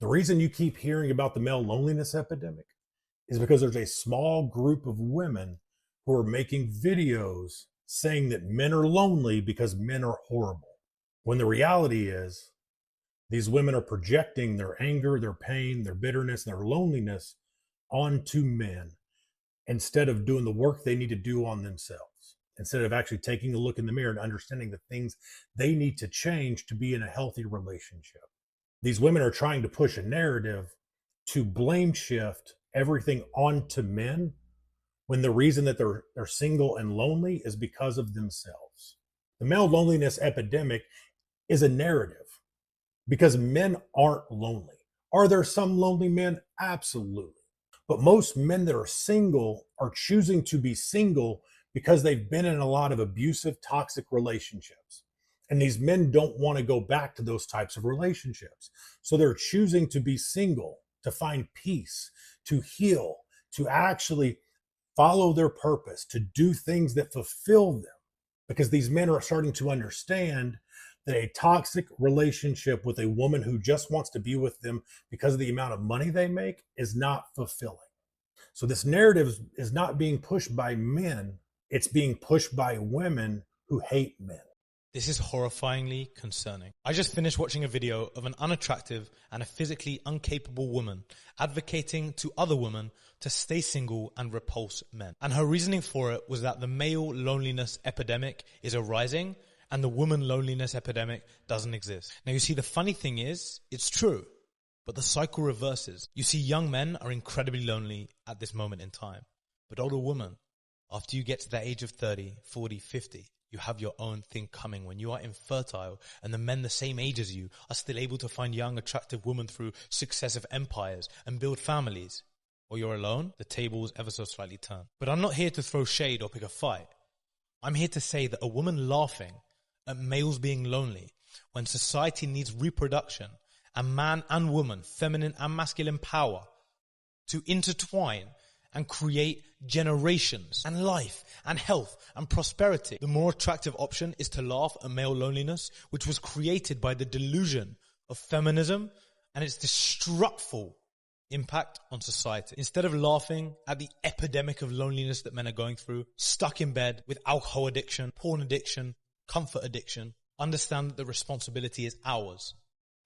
The reason you keep hearing about the male loneliness epidemic is because there's a small group of women who are making videos saying that men are lonely because men are horrible. When the reality is, these women are projecting their anger, their pain, their bitterness, their loneliness onto men instead of doing the work they need to do on themselves, instead of actually taking a look in the mirror and understanding the things they need to change to be in a healthy relationship. These women are trying to push a narrative to blame shift everything onto men when the reason that they're single and lonely is because of themselves. The male loneliness epidemic is a narrative because men aren't lonely. Are there some lonely men? Absolutely. But most men that are single are choosing to be single because they've been in a lot of abusive, toxic relationships. And these men don't want to go back to those types of relationships. So they're choosing to be single, to find peace, to heal, to actually follow their purpose, to do things that fulfill them. Because these men are starting to understand that a toxic relationship with a woman who just wants to be with them because of the amount of money they make is not fulfilling. So this narrative is not being pushed by men, it's being pushed by women who hate men. This is horrifyingly concerning. I just finished watching a video of an unattractive and a physically incapable woman advocating to other women to stay single and repulse men. And her reasoning for it was that the male loneliness epidemic is arising and the woman loneliness epidemic doesn't exist. Now you see, the funny thing is, it's true, but the cycle reverses. You see, young men are incredibly lonely at this moment in time, but older women, after you get to that age of 30, 40, 50, you have your own thing coming when you are infertile and the men the same age as you are still able to find young, attractive women through successive empires and build families. Or you're alone, the tables ever so slightly turn. But I'm not here to throw shade or pick a fight. I'm here to say that a woman laughing at males being lonely when society needs reproduction and man and woman, feminine and masculine power to intertwine and create generations and life and health and prosperity. The more attractive option is to laugh at male loneliness, which was created by the delusion of feminism and its destructful impact on society. Instead of laughing at the epidemic of loneliness that men are going through, stuck in bed with alcohol addiction, porn addiction, comfort addiction, understand that the responsibility is ours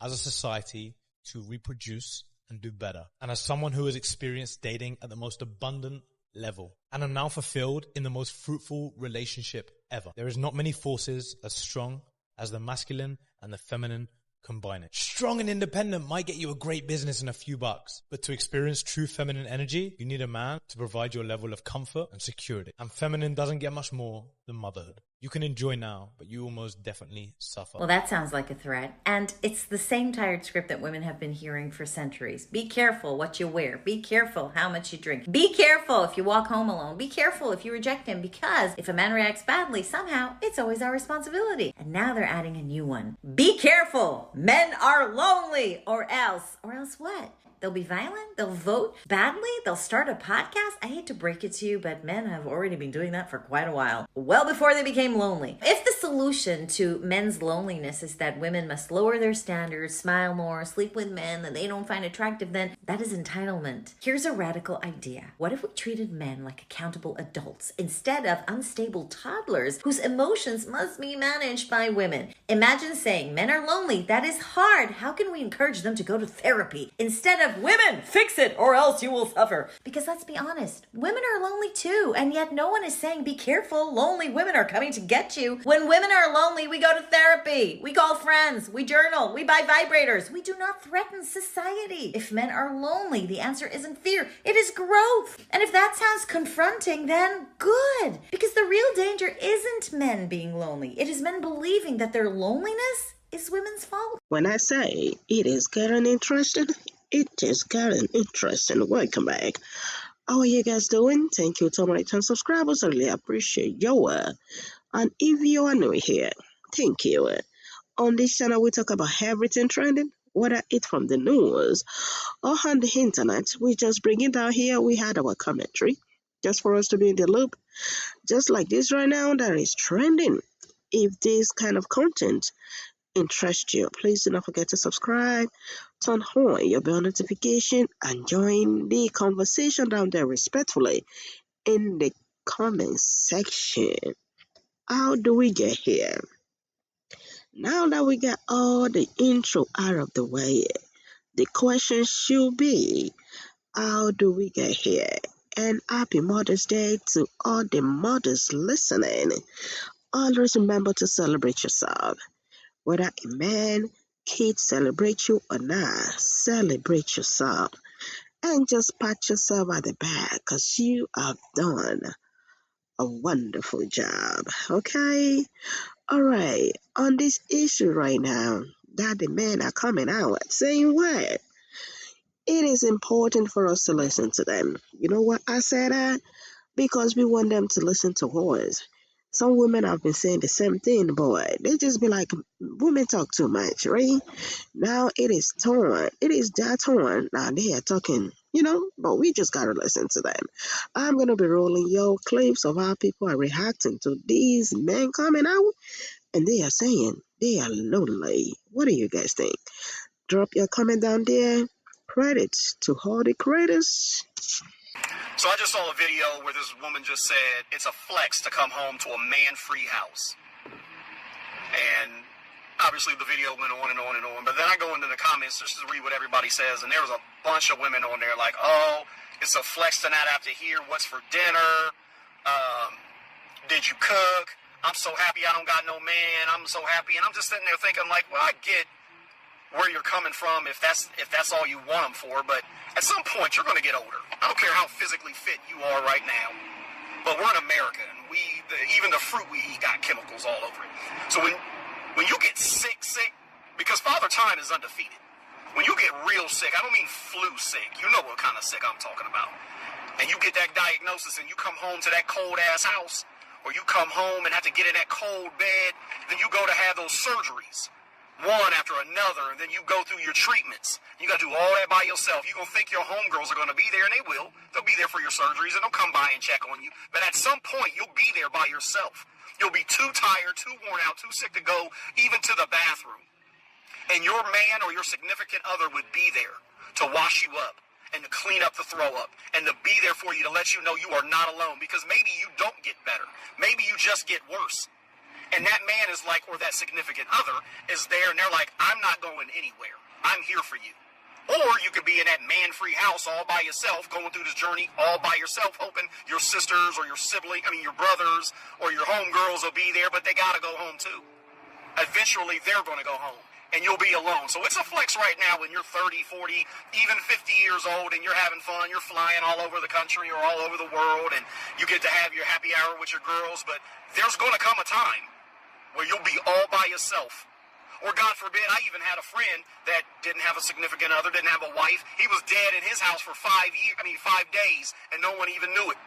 as a society to reproduce and do better. And as someone who has experienced dating at the most abundant level and am now fulfilled in the most fruitful relationship ever, there is not many forces as strong as the masculine and the feminine combined. Strong and independent might get you a great business and a few bucks, but to experience true feminine energy, you need a man to provide your level of comfort and security. And feminine doesn't get much more than motherhood. You can enjoy now, but you will most definitely suffer. Well, that sounds like a threat. And it's the same tired script that women have been hearing for centuries. Be careful what you wear. Be careful how much you drink. Be careful if you walk home alone. Be careful if you reject him, because if a man reacts badly, somehow it's always our responsibility. And now they're adding a new one. Be careful. Men are lonely. Or else what? They'll be violent, they'll vote badly, they'll start a podcast. I hate to break it to you, but men have already been doing that for quite a while. Well before they became lonely. If the solution to men's loneliness is that women must lower their standards, smile more, sleep with men that they don't find attractive, then that is entitlement. Here's a radical idea. What if we treated men like accountable adults instead of unstable toddlers whose emotions must be managed by women? Imagine saying men are lonely. That is hard. How can we encourage them to go to therapy instead of women, fix it or else you will suffer? Because let's be honest, women are lonely too, and yet no one is saying be careful, lonely women are coming to get you. When women are lonely, we go to therapy, we call friends, we journal, we buy vibrators. We do not threaten society. If men are lonely, the answer isn't fear, it is growth. And if that sounds confronting, then good, because the real danger isn't men being lonely. It is men believing that their loneliness is women's fault. When I say it is getting interesting, it is getting interesting. Welcome back. How are you guys doing? Thank you to my 10 subscribers. I really appreciate you. And if you are new here, thank you. On this channel, we talk about everything trending, whether it's from the news or on the internet. We just bring it down here. We had our commentary just for us to be in the loop. Just like this right now, that is trending. If this kind of content interest you, please do not forget to subscribe, turn on your bell notification, and join the conversation down there respectfully in the comment section. How do we get here? Now that we got all the intro out of the way, the question should be, how do we get here? And happy Mother's Day to all the mothers listening. Always remember to celebrate yourself. Whether a man, kids celebrate you or not, celebrate yourself. And just pat yourself at the back because you have done a wonderful job. Okay? Alright, on this issue right now, that the men are coming out saying what? It is important for us to listen to them. You know what I said that? Because we want them to listen to us. Some women have been saying the same thing, boy. They just be like, women talk too much, right? Now it is torn. It is that torn. Now they are talking, but we just gotta listen to them. I'm gonna be rolling your clips of how people are reacting to these men coming out, and they are saying they are lonely. What do you guys think? Drop your comment down there. Credit to all the creators. So I just saw a video where this woman just said it's a flex to come home to a man-free house. And obviously the video went on and on and on. But then I go into the comments just to read what everybody says, and there was a bunch of women on there like, oh, it's a flex to not have to hear what's for dinner. Did you cook? I'm so happy I don't got no man. I'm so happy. And I'm just sitting there thinking like, well, I get where you're coming from if that's all you want them for, but at some point you're going to get older. I don't care how physically fit you are right now, but we're in America, and even the fruit we eat got chemicals all over it. So when you get sick, because Father Time is undefeated. When you get real sick, I don't mean flu sick. You know what kind of sick I'm talking about. And you get that diagnosis, and you come home to that cold ass house, or you come home and have to get in that cold bed, then you go to have those surgeries. One after another, and then you go through your treatments. You got to do all that by yourself. You're going to think your homegirls are going to be there, and they will. They'll be there for your surgeries, and they'll come by and check on you. But at some point, you'll be there by yourself. You'll be too tired, too worn out, too sick to go even to the bathroom. And your man or your significant other would be there to wash you up and to clean up the throw up and to be there for you to let you know you are not alone, because maybe you don't get better. Maybe you just get worse. And that man is like, or that significant other is there, and they're like, I'm not going anywhere. I'm here for you. Or you could be in that man-free house all by yourself, going through this journey all by yourself, hoping your sisters or your your brothers or your homegirls will be there, but they got to go home too. Eventually, they're going to go home, and you'll be alone. So it's a flex right now when you're 30, 40, even 50 years old, and you're having fun. You're flying all over the country or all over the world, and you get to have your happy hour with your girls. But there's going to come a time where you'll be all by yourself. Or God forbid, I even had a friend that didn't have a significant other, didn't have a wife. He was dead in his house for 5 days, and no one even knew it.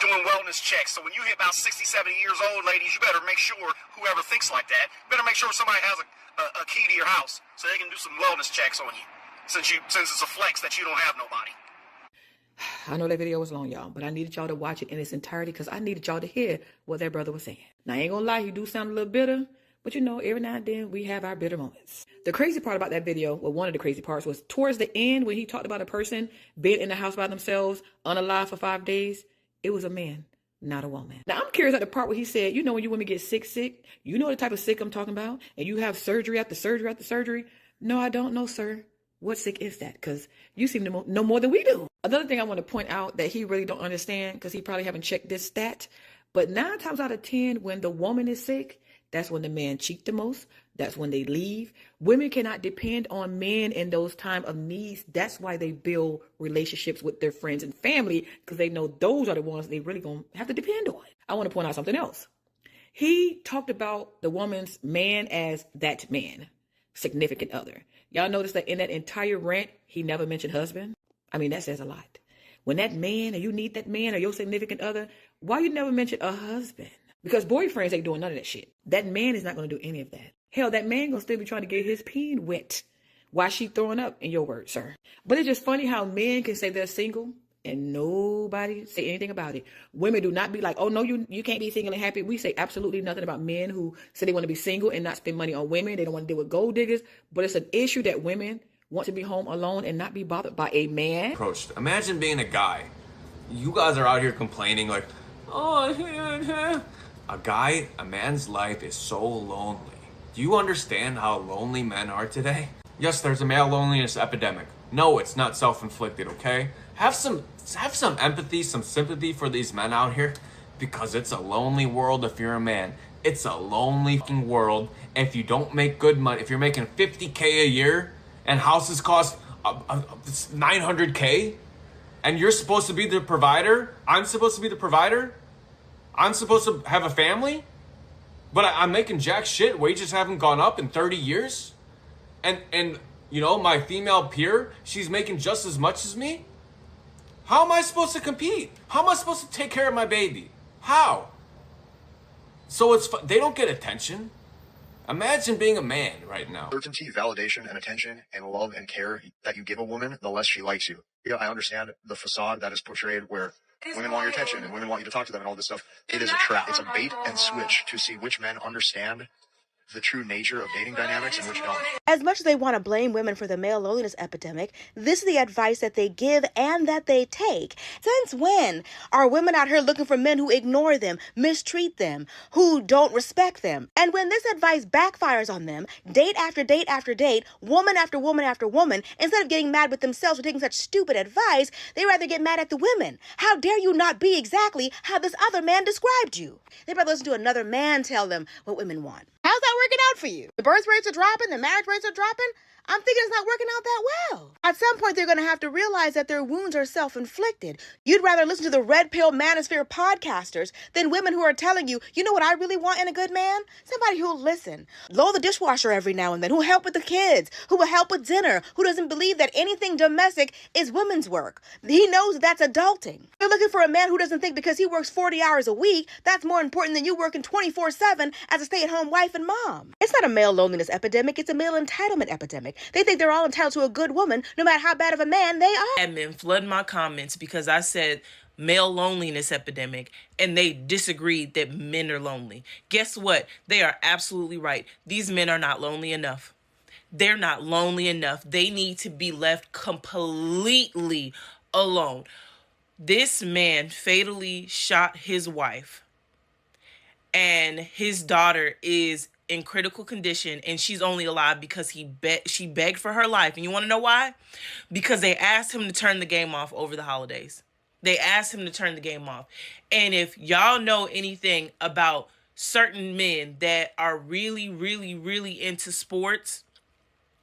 Doing wellness checks. So when you hit about 60, 70 years old, ladies, you better make sure, whoever thinks like that, better make sure somebody has a key to your house so they can do some wellness checks on you. Since it's a flex that you don't have nobody. I know that video was long, y'all, but I needed y'all to watch it in its entirety because I needed y'all to hear what that brother was saying. Now, I ain't gonna lie, he do sound a little bitter, but every now and then we have our bitter moments. The crazy part about that video, well, one of the crazy parts was towards the end when he talked about a person being in the house by themselves, unalive for 5 days. It was a man, not a woman. Now, I'm curious at the part where he said, when you women get sick, you know the type of sick I'm talking about, and you have surgery after surgery after surgery. No, I don't know, sir. What sick is that? Because you seem to know more than we do. Another thing I want to point out that he really don't understand, because he probably haven't checked this stat, but 9 times out of 10, when the woman is sick, that's when the man cheat the most. That's when they leave. Women cannot depend on men in those times of needs. That's why they build relationships with their friends and family, because they know those are the ones they really going to have to depend on. I want to point out something else. He talked about the woman's man as that man, significant other. Y'all notice that in that entire rant, he never mentioned husband? I mean, that says a lot. When that man, or you need that man or your significant other, why you never mention a husband? Because boyfriends ain't doing none of that shit. That man is not going to do any of that. Hell, that man going to still be trying to get his peen wet. Why she throwing up, in your words, sir? But it's just funny how men can say they're single and nobody say anything about it. Women do not be like, oh no, you can't be single and happy. We say absolutely nothing about men who say they want to be single and not spend money on women. They don't want to deal with gold diggers, but it's an issue that women want to be home alone and not be bothered by a man. Approached. Imagine being a guy. You guys are out here complaining like, oh, a man's life is so lonely. Do you understand how lonely men are today? Yes, there's a male loneliness epidemic. No, it's not self-inflicted, okay? Have some empathy, some sympathy for these men out here, because it's a lonely world if you're a man. It's a lonely fucking world if you don't make good money. If you're making $50K a year and houses cost $900K, and you're supposed to be the provider, I'm supposed to be the provider, I'm supposed to have a family, but I'm making jack shit. Wages haven't gone up in 30 years. And you know, my female peer, she's making just as much as me. How am I supposed to compete? How am I supposed to take care of my baby? How? So they don't get attention. Imagine being a man right now. Certainty, validation, and attention, and love and care that you give a woman, the less she likes you. Yeah, I understand the facade that is portrayed where women want your attention and women want you to talk to them and all this stuff. It is a trap. It's a bait and switch to see which men understand the true nature of dating dynamics and which don't. As much as they want to blame women for the male loneliness epidemic, this is the advice that they give and that they take. Since when are women out here looking for men who ignore them, mistreat them, who don't respect them? And when this advice backfires on them, date after date after date, woman after woman after woman, instead of getting mad with themselves for taking such stupid advice, they rather get mad at the women. How dare you not be exactly how this other man described you? They'd rather listen to another man tell them what women want. How's that working out for you? The birth rates are dropping, the marriage rates are dropping. I'm thinking it's not working out that well. At some point, they're going to have to realize that their wounds are self-inflicted. You'd rather listen to the red pill manosphere podcasters than women who are telling you, you know what I really want in a good man? Somebody who'll listen, load the dishwasher every now and then, who'll help with the kids, who will help with dinner, who doesn't believe that anything domestic is women's work. He knows that's adulting. They're looking for a man who doesn't think because he works 40 hours a week, that's more important than you working 24/7 as a stay-at-home wife and mom. It's not a male loneliness epidemic, it's a male entitlement epidemic. They think they're all entitled to a good woman, no matter how bad of a man they are. Admin flood my comments because I said male loneliness epidemic, and they disagreed that men are lonely. Guess what? They are absolutely right. These men are not lonely enough. They're not lonely enough. They need to be left completely alone. This man fatally shot his wife, and his daughter is in critical condition, and she's only alive because she begged for her life. And you want to know why? Because they asked him to turn the game off over the holidays. They asked him to turn the game off. And if y'all know anything about certain men that are really, really, really into sports,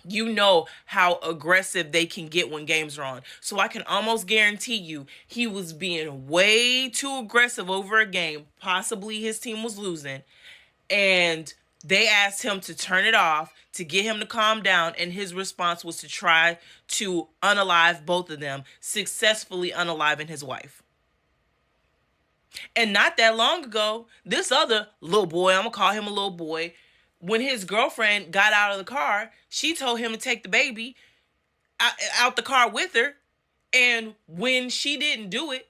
you know how aggressive they can get when games are on. So I can almost guarantee you he was being way too aggressive over a game. Possibly his team was losing, and they asked him to turn it off to get him to calm down, and his response was to try to unalive both of them, successfully unaliving his wife. And not that long ago, this other little boy, I'm going to call him a little boy, when his girlfriend got out of the car, she told him to take the baby out the car with her. And when she didn't do it,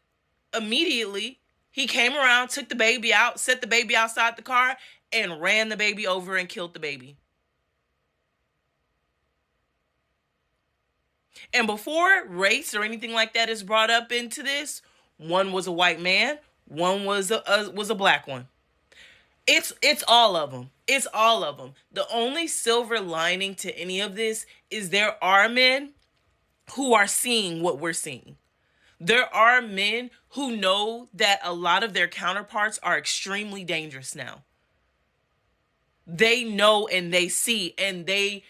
immediately, he came around, took the baby out, set the baby outside the car, and ran the baby over and killed the baby. And before race or anything like that is brought up into this, one was a white man, one was a black one. It's all of them. It's all of them. The only silver lining to any of this is there are men who are seeing what we're seeing. There are men who know that a lot of their counterparts are extremely dangerous now. They know and they see and they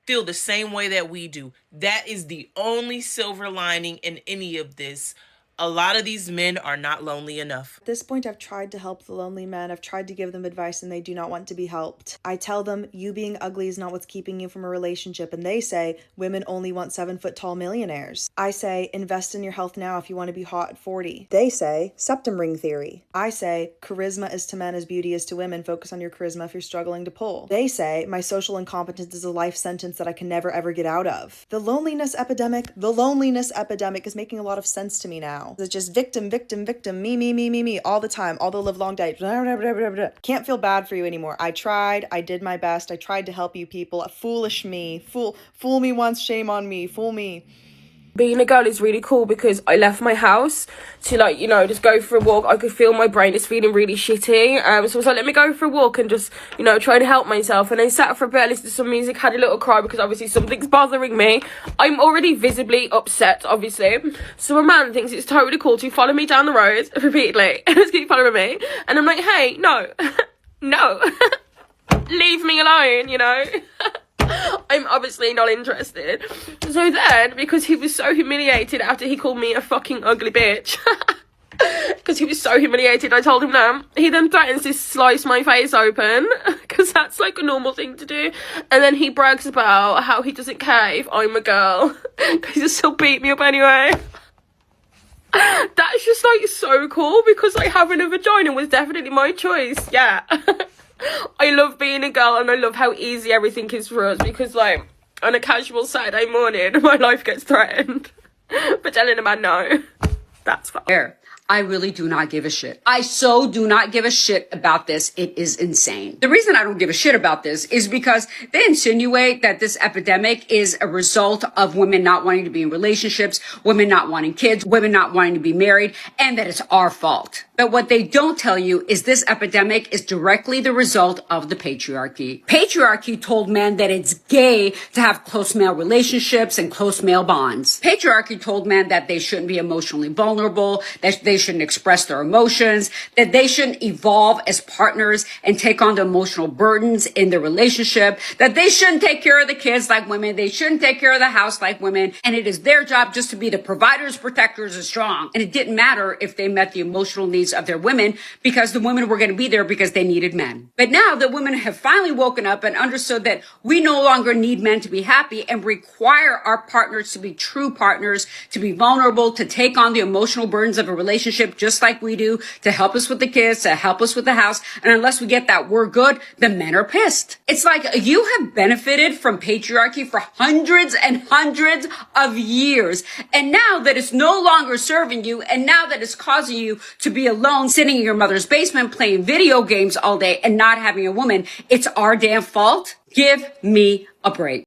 feel the same way that we do. That is the only silver lining in any of this. A lot of these men are not lonely enough. At this point, I've tried to help the lonely men. I've tried to give them advice and they do not want to be helped. I tell them, you being ugly is not what's keeping you from a relationship. And they say, women only want 7-foot-tall millionaires. I say, invest in your health now if you want to be hot at 40. They say, septum ring theory. I say, charisma is to men as beauty is to women. Focus on your charisma if you're struggling to pull. They say, my social incompetence is a life sentence that I can never ever get out of. The loneliness epidemic is making a lot of sense to me now. now. It's just victim, victim, victim, me, all the time, all the live long day. Can't feel bad for you anymore. I tried, I did my best, I tried to help you people. Foolish me, fool me once, shame on me, fool me. Being a girl is really cool because I left my house to, like, you know, just go for a walk. I could feel my brain is feeling really shitty. So I was like, let me go for a walk and just, you know, try to help myself. And I sat for a bit, listened to some music, had a little cry because obviously something's bothering me. I'm already visibly upset, obviously. So my man thinks it's totally cool to follow me down the road repeatedly and just keep following me. And I'm like, hey, no, no, leave me alone, you know. I'm obviously not interested. So then, because he was so humiliated after he called me a fucking ugly bitch, because he was so humiliated, I told him no. He then threatens to slice my face open, because that's like a normal thing to do. And then he brags about how he doesn't care if I'm a girl, because he'll still beat me up anyway. That's just like so cool, because like having a vagina was definitely my choice, yeah. I love being a girl and I love how easy everything is for us, because like on a casual Saturday morning my life gets threatened for telling a man no. That's fine. I really do not give a shit. I so do not give a shit about this. It is insane. The reason I don't give a shit about this is because they insinuate that this epidemic is a result of women not wanting to be in relationships, women not wanting kids, women not wanting to be married, and that it's our fault. But what they don't tell you is this epidemic is directly the result of the patriarchy. Patriarchy told men that it's gay to have close male relationships and close male bonds. Patriarchy told men that they shouldn't be emotionally vulnerable, that they shouldn't express their emotions, that they shouldn't evolve as partners and take on the emotional burdens in the relationship, that they shouldn't take care of the kids like women, they shouldn't take care of the house like women, and it is their job just to be the providers, protectors, and strong. And it didn't matter if they met the emotional needs of their women, because the women were going to be there because they needed men. But now the women have finally woken up and understood that we no longer need men to be happy and require our partners to be true partners, to be vulnerable, to take on the emotional burdens of a relationship just like we do, to help us with the kids, to help us with the house. And unless we get that we're good, the men are pissed. It's like you have benefited from patriarchy for hundreds and hundreds of years. And now that it's no longer serving you, and now that it's causing you to be alone, sitting in your mother's basement playing video games all day and not having a woman, it's our damn fault. Give me a break.